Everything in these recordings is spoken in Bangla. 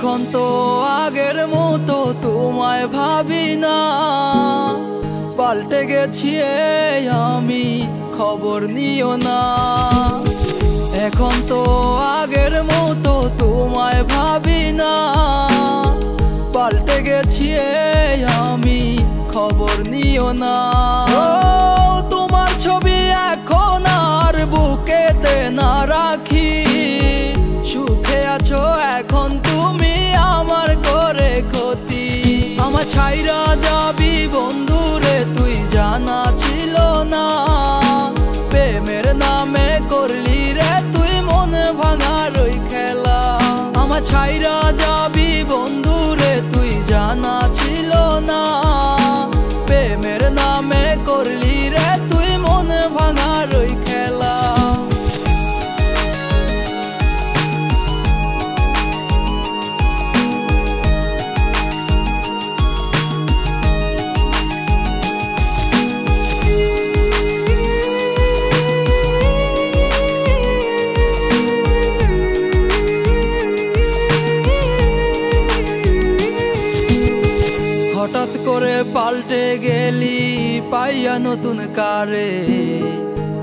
এখন তো আগের মতো তোমায় ভাবি না, পাল্টে গেছি আমি, খবর নিও না। এখন তো আগের মতো তোমায় ভাবি না, পাল্টে গেছি আমি, খবর নিও না। তোমার ছবি এখন আর বুকেতে না রাখি, সুখে আছো এখন তুমি আমার করে ক্ষতি। আমার ছাইরা যাবি বন্ধুরে তুই জানা ছিল না, প্রেমের নামে করলি রে তুই মন ভাঙার ওই খেলা। আমার ছাইরা যাবি বন্ধুরে তুই জানা ছিল না, প্রেমের নামে করলি রে তুই মন ভাঙার ওই খেলা। হঠাৎ করে পাল্টে গেলি পাইয়া নতুন কারে,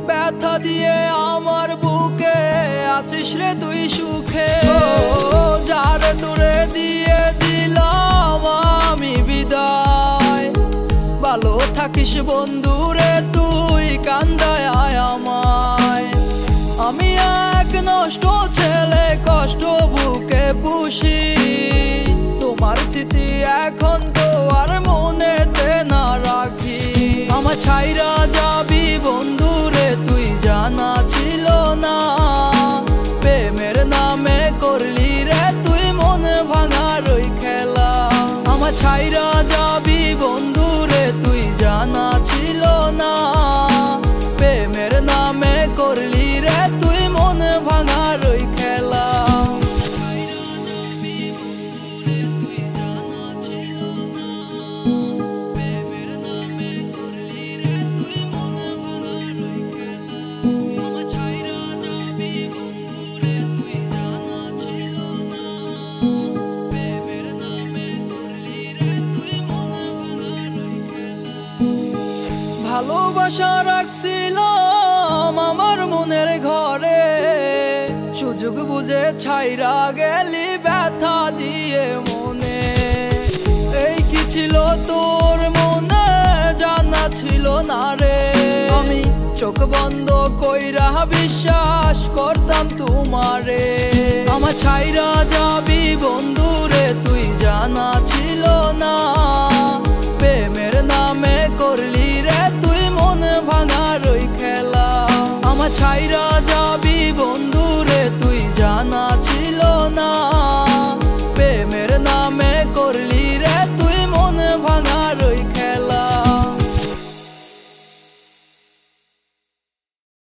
ব্যথা দিয়ে আমার বুকে আছিস রে তুই সুখে। যারে তোরে দিয়ে দিলাম আমি বিদায়, ভালো থাকিস বন্ধুরে তুই কান্দায় আমায়। আমি এক নষ্ট ছেলে কষ্ট বুকে পুষি, তোমার স্মৃতি এখন তো আর মনেতে না রাখি। আমার ছাইরা যাবি বন্ধুরে তুই জানা ছিল না, প্রেমের নামে করলি রে তুই মন ভাঙার ওই খেলা। আমার ছাইরা যাবি বন্ধুরে তুই জানা ছিল না, প্রেমের নামে করলি রে তুই মন ভাঙার ওই খেলা। ভালোবাসা রাখছিলাম আমার মনের ঘরে, সুযোগ বুঝে ছাইরা গেলি ব্যথা দিয়ে মনে। এই কি ছিল তোর মনে জানা ছিল না রে, আমি চোখ বন্ধ কইরা বিশ্বাস করতাম তোমারে। আমার ছাইরা যাবি বন্ধুরে তুই জানা ছিল না, প্রেমের নামে করলি রে তুই মন ভাঙার ওই খেলা। আমার ছাইরা যাবি বন্ধু